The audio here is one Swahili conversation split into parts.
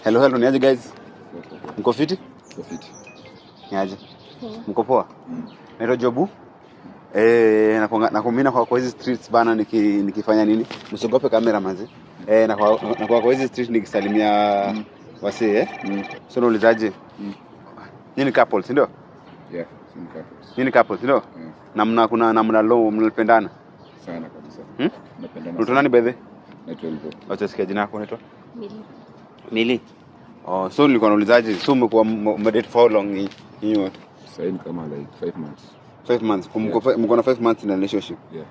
Hello, niaje guys? Mko fiti? Mko fiti. Niaje? Mko poa? Naitwa Jobu. Nakumina kwa hizi streets bana nikifanya nini? Msiogope kamera manzi. Na kwa hizi streets nikisalimia wasee So naulizaje? Nini couples ndio? Yeah, ni couples. Nini couples ndio? Na mna low mnapendana sana kabisa. Napendana. Unaitwa nani by the way? Naitwa Elvo. Acha sikia jina lako unaitwa? Mili. Oh, so nilikuwa naulizaje? So umedate for how long hiyo? Sasa ni kama like 5 months. 5 months. Mko na 5 months in a relationship? Yeah.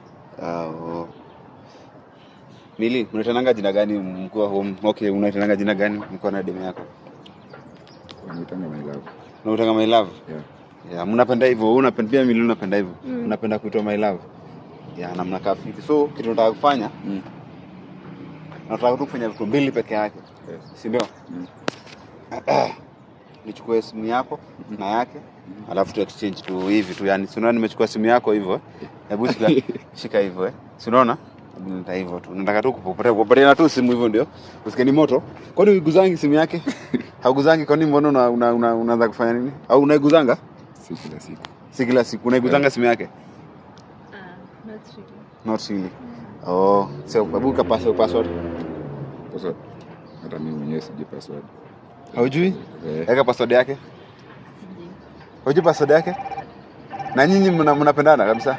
Mili, unaitanga jina gani mko home? Okay, unaitanga jina gani mko na demu yako? Unaitanga my love. Unaitanga my love? Yeah. Yeah, mnapenda hivyo. Unapenda pia Mili unapenda hivyo. Unapenda kuitwa my love. Yeah, na mnakaa fiti. So kitu nataka kufanya nataka tu kufanya vitu mbili peke yake. Yes. Si ndio? Nichukue simu yako na yake. Alafu tu exchange tu hivi tu, yani si unaona nimechukua simu yako hivyo hebu shika hivyo si unaona nita hivyo tu, nataka tu kupotea tu simu hivyo ndio usikie ni moto. Kwani uiguzangi simu yake? Hauguzangi? Kwani mbona unaanza kufanya nini? Au unaiguzanga si kila siku unaiguzanga simu yake? Not really. Oh, so babuka password hata mimi mwenyewe sijui password. Haujui? Weka password yake. Hujui password yake? Na nyinyi mnapendana kabisa?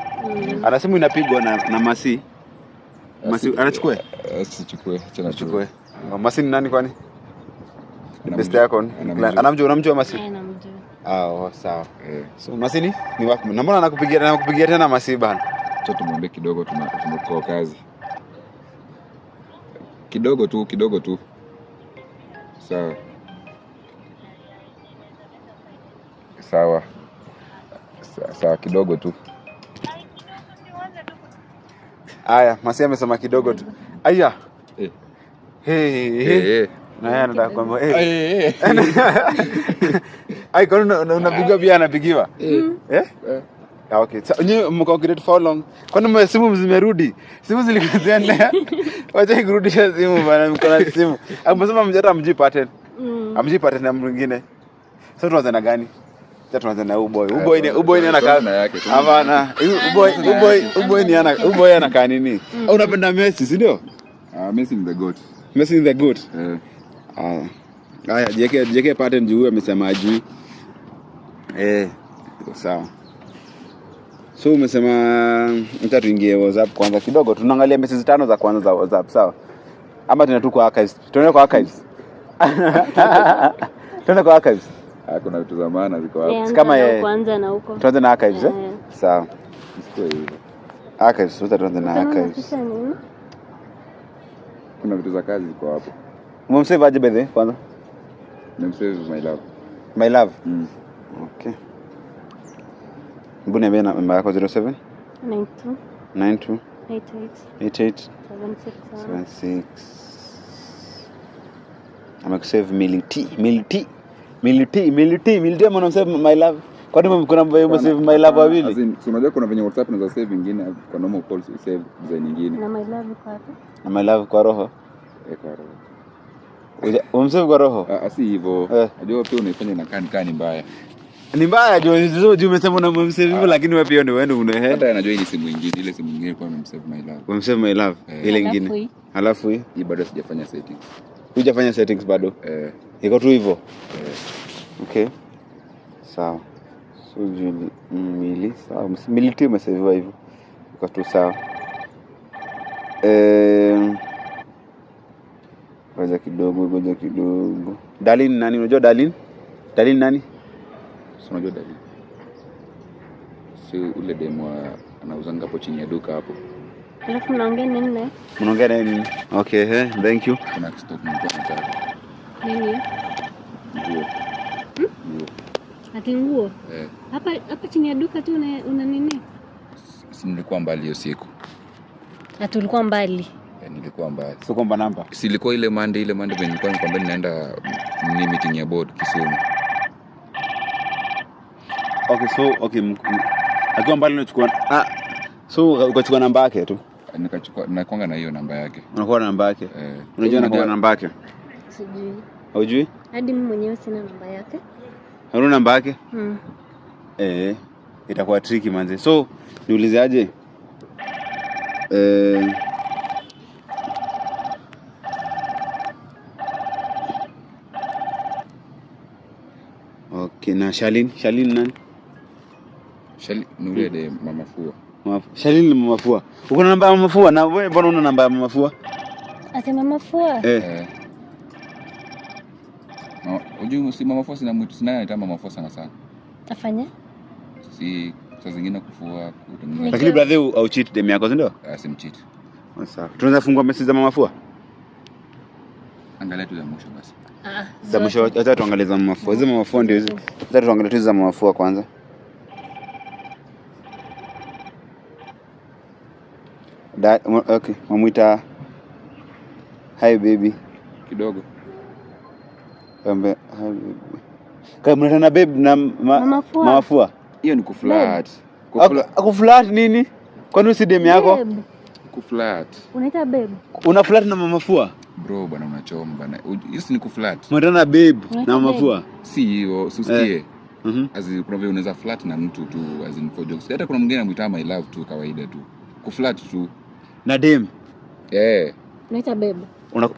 Ana simu inapigwa na Masi. Masi anachukua? Sichukue, anachukua. Masi ni nani kwani? Best yako. Unamjua Masi? Namjua. Sawa. So Masi ni wako. Na mbona anakupigia tena Masi bana? Acha tumwombe kidogo tumekuwa kazi. Kidogo tu. Sawa kidogo tu. Aya, Masi amesema kidogo tu. Aya. Na yeye anataka kwamba Ai, kwa nini unapiga pia anapigiwa? Okay. So, nyinyi mko grade for long. Kwani simu zimerudi? Simu zilikuziendea. Wacha kurudisha simu bana, mko na simu. Amesema mjata mji pattern. Amji pattern na mwingine. Sasa tuanze na gani? Sasa tuanze na Uboy ni anakaa na yake. Hapana. Uboy anakaa nini? Au unapenda Messi, si ndio? Messi is the goat. Messi is the goat. Haya, JK pattern juu amesema ajui. Sawa. So umesema tuingie WhatsApp kwanza kidogo. Tunaangalia messages 5 za kwanza za WhatsApp, sawa? Ama tunaenda kwa archives. Tuende kwa archives. Kuna vitu za maana ziko hapo. Kama kwanza na huko. Tuanze na archives Sawa. Sio hivyo. Archives, tuanze na archives. Kuna vitu za kazi ziko hapo. Umemsave aje by the kwanza? Nimemsave my love. My love. Okay. Mbona niambia namba yako 07 92 88 76. Amekusave Militi mbona msave my love? Kwani kuna msave my love wawili? Unajua kuna venye WhatsApp unaweza save vingine kwa normal calls save design nyingine. Na my love kwa wapi? Na my love kwa roho. Kwa roho. Umsave kwa roho? Si hivyo. Unajua pia unaifanya inakaa ni mbaya. Ni mbaya juu umesema unamsave hivyo, lakini wewe pia ndio una hata anajua hii simu nyingine, ile simu nyingine kwa nimemsave my love. Umsave my love ile nyingine. Alafu hii bado sijafanya settings. Hujafanya settings bado? Iko tu hivyo. Okay. Sawa. So Mili, sawa. Militi umesave hivyo. Iko tu sawa. Ngoja kidogo. Darlin nani? Unajua Darlin? Darlin nani? Unajua Darlin? Si ule demo anauzanga hapo chini ya duka hapo. Alafu mnaongea nini? Mnaongea nini? Okay, thank you. Kuna stock nilikuwa nataka. Nini? Nguo. Ati nguo? Hapa chini ya duka tu una nini? Si nilikuwa mbali hiyo siku. Ati ulikuwa mbali? Nilikuwa mbali. Sio kwamba namba. Si ilikuwa ile Monday nilikuwa nikwambia ninaenda meeting ya board Kisumu. Okay, akiwa mbali unachukua so ukachukua namba yake tu? Nikachukua nakwanga na hiyo namba yake. Unakuwa na namba yake? Unajua nakuwa na namba yake? Sijui. Haujui? Hadi mimi mwenyewe sina namba yake. Hauna namba yake? Mm. Itakuwa tricky manze. So, niulize aje? Okay, na Shalin nani? Shalin ni ule de Mama Fua. Shalin ni Mama Fua. Uko na namba ya Mama Fua? Na wewe mbona una namba ya Mama Fua? Ati Mama Fua? Unajua si Mama Fua sina anaita Mama Fua sana. Afanye? Si saa zingine kufua kutengeneza. Lakini brother au cheat dem yako ndio? Simcheat. Sawa. Tunaweza fungua message za Mama Fua? Angalia tu za mwisho basi. Za mwisho acha tuangalie za Mama Fua. Hizo Mama Fua ndio hizo. Acha tuangalie tu za Mama Fua kwanza. Okay, mamuita hi baby kidogo. Kambe hi baby. Kama mnatana babe na Mama Fua. Hiyo ni kuflirt. Kuflirt nini? Kwani si dem yako? Kuflirt. Unaita babe? Una flirt na Mama Fua? Bro bwana unachoma bwana. Hiyo si ni kuflirt. Mnatana babe na Mama Fua? Si hiyo, usikie. Azi kuna vile unaweza flirt na mtu tu as in for jokes. Hata kuna mwingine anamuita my love tu kawaida tu. Kuflirt tu. Na dem? Unaita babe?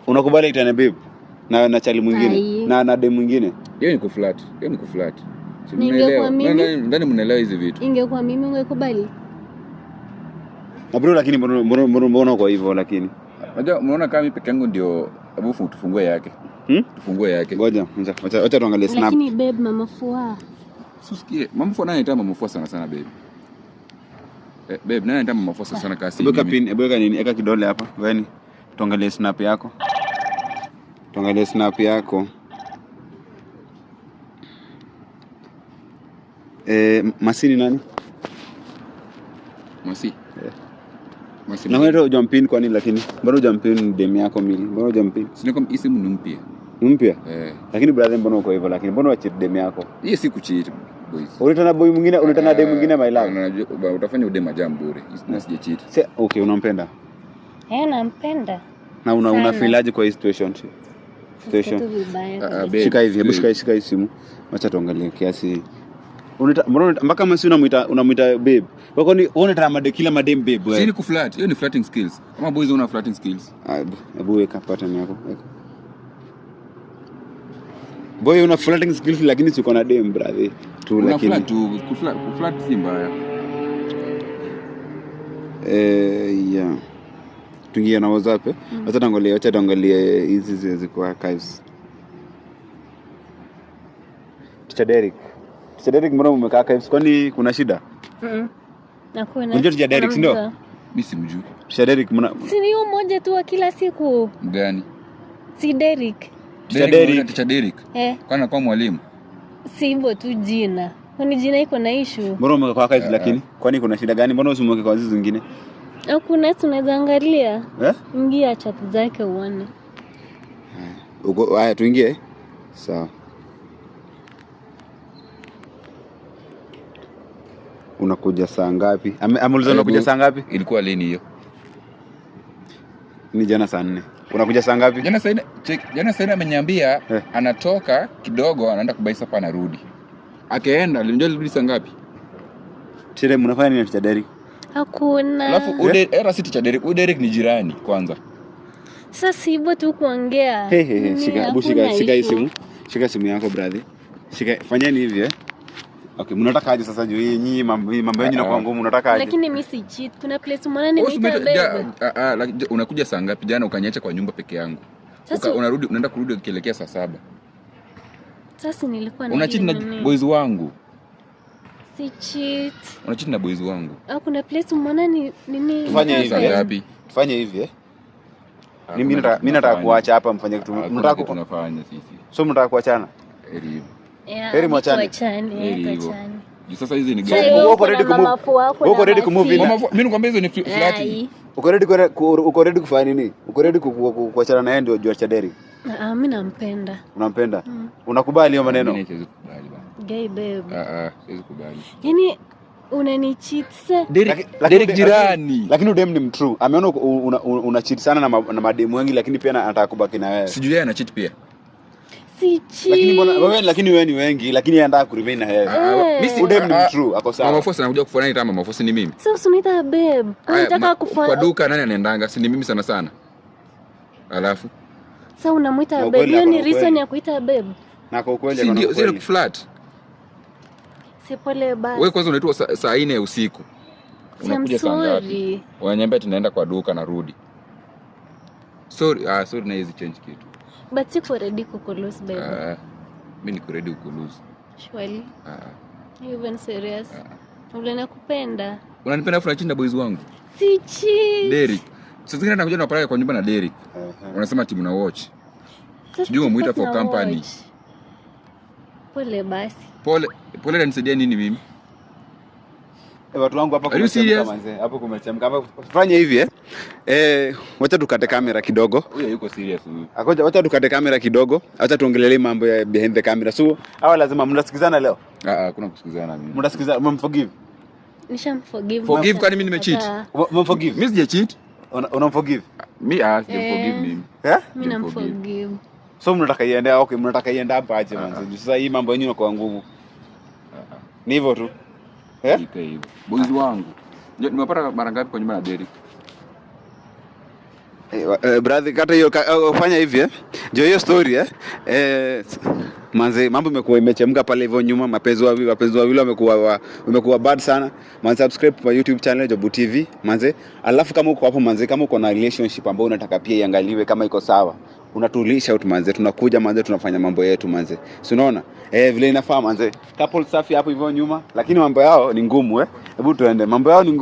Unakubali itana babe? Na chali mwingine? Na dem mwingine? Hiyo ni kuflirt. Ningekuwa mimi. Ndani mnaelewa hizi vitu. Ingekuwa mimi ungekubali? Na bro lakini mbona kwa hivyo lakini? Unajua unaona kama mimi peke yangu ndio abufu tufungue yake. Tufungue yake. Ngoja, acha tuangalie snap. Lakini babe Mama Fua. Usikie, Mama Fua naye anaita Mama Fua sana babe. Babe naye anaita Mama Fua sana kasi. Ebeka nini? Eka kidole hapa. Wewe tuangalie snap yako. Masini nani? Masi. Masi. Na wewe hujampin kwa nini lakini? Mbona hujampin dem yako mili? Mbona hujampin? Sio kama isimu ni mpya. Mpya? Lakini brother mbona uko hivyo lakini mbona wacheat dem yako? Hii si kucheat boys. Unatana boy mwingine, unatana dem mwingine my love. Unajua utafanya udem jam bure. Sije cheat. Okay, unampenda? Nampenda. Na una feel aje kwa hii situation? Shika hivi, hebu shika hii simu. Acha tuangalie kiasi. Mpaka masi unamuita babe. Wako ni unataka kila madem babe wewe. Si ni kuflirt, hiyo ni flirting skills. Kama boys una flirting skills. Hebu weka pattern yako. Boy una flirting skills lakini siko na dem brother. Tu lakini kuflirt si mbaya. Yeah. Tuingie na WhatsApp. Acha tuangalie hizi ziko archives. Teacher Derek mbona umekaa archives? Kwani kuna shida? Nakuna. Unajua Teacher Derek ndio? Mimi simjui. Teacher Derek mbona? Si ni mmoja tu wa kila siku. Mgani? Si Derek. Teacher Derek. Kwani kwa mwalimu? Si hivyo tu jina. Kwani jina iko na issue? Mbona umekaa archives lakini? Kwani kuna shida gani? Mbona usimweke kwa hizo zingine? Hakuna, tunaweza angalia. Ingia chat zake uone. Haya tuingie. Sawa. Unakuja saa ngapi? Ameuliza unakuja saa ngapi? Ilikuwa lini hiyo? Ni jana saa 4. Unakuja saa ngapi? Jana saa 4 ameniambia anatoka kidogo anaenda kubai sapa anarudi. Akaenda, alinjua saa ngapi? Tire mnafanya nini Teacher Derek? Hakuna. Alafu era si Teacher Derek, Derek ni jirani kwanza. Sasa hivyo tu kuongea. Shika hii simu. Shika simu yako brother. Fanyeni hivi Okay, mnataka aje sasa juu nyinyi mambo yenu na kwa ngumu mnataka aje? Lakini mimi si cheat. Kuna place mwana nimeita babe. Unakuja saa ngapi? Jana ukaniacha kwa nyumba peke yangu. Unaenda kurudi ukielekea saa 7. Sasa nilikuwa na Unacheat na boys wangu. Si cheat. Unacheat na boys wangu. Kuna place mwana nini? Tufanye hivi Mimi nataka kuacha hapa mfanye kitu. Mnataka tunafanya sisi. So mnataka kuachana? Heri mwachane. Sasa hizi ni gani? Uko ready to move in? Mimi nikwambia hizo ni flirting. Uko ready kufanya nini? Uko ready kuachana na yeye ndio Teacher Derek? Mimi nampenda. Unampenda? Unakubali hiyo maneno? Mimi siwezi kubali bana. Gay babe. Siwezi kubali. Yaani unanicheat Derek jirani. Lakini udem ni mtrue. Ameona una cheat sana na mademu wengi lakini pia anataka kubaki na wewe. Sijui yeye ana cheat pia. Si Lakini mbona cheat. wewe ni wengi lakini yeye anataka kuremain na yeye. Eh. Udem ni true, ako sawa. Mama Fosi anakuja kufanya nini kama Mama Fosi ni mimi? Sasa unaita babe. Unataka Kwa kufanya. duka nani anaendanga? Si ni mimi sana sana. Alafu Sasa unamuita Na babe. ukweli Hiyo ako ni na reason ukweli. ya kuita babe. Na kwa ukweli si ako na ndio zile ukweli. kuflat. Si pole basi. Wewe kwanza unaitwa saa 4 ya usiku. Unakuja saa ngapi? Sorry. Wananiambia tunaenda kwa duka na rudi. Sorry, na hizi change kitu. But siko ready kukulose babe. Mimi niko ready kukulose. Surely. You even serious? Ule nakupenda. Unanipenda afu nachinda boys wangu. Si cheat. Derek. Sasa zingine nakuja napeleka kwa nyumba na Derek. Unasema timu na watch. Sasa Sijui umemuita for tupate na company. watch. Pole basi. Pole ananisaidia nini mimi? Watu wangu hapa Are you serious? kumechemka manze. Hapo kumechemka. Hapa fanya hivi wacha tukate kamera kidogo. Huyu yuko serious huyu. Akoja wacha tukate kamera kidogo. Acha tuongelelee mambo ya behind the camera. So hawa lazima mnasikizana leo. Kuna kusikizana mimi. Mnasikizana, mumforgive. Nishamforgive. Forgive kwani mimi nimecheat? Mumforgive. Mimi sija cheat. Unamforgive? Mimi sija mimi. Mimi namforgive. So mnataka iende mnataka iende hapa aje manze. Sasa hii mambo yenyewe kwa nguvu. Ni hivyo tu. Ika hivyo. Boys wangu. Nimepata mara ngapi kwa nyumba na Derek? Brother kata hiyo fanya hivi ndio hiyo story manze, mambo imechemka pale hivyo nyuma. Mapenzi wawili wamekuwa bad sana manze. Subscribe kwa YouTube channel Jobu TV manze, alafu kama uko hapo manze, kama uko na relationship ambayo unataka pia iangaliwe kama iko sawa, unatulisha out manze, tunakuja manze, tunafanya mambo yetu manze, si unaona vile inafaa manze. Couple safi hapo hivyo nyuma, lakini mambo yao ni ngumu hebu tuende, mambo yao ni ngumu.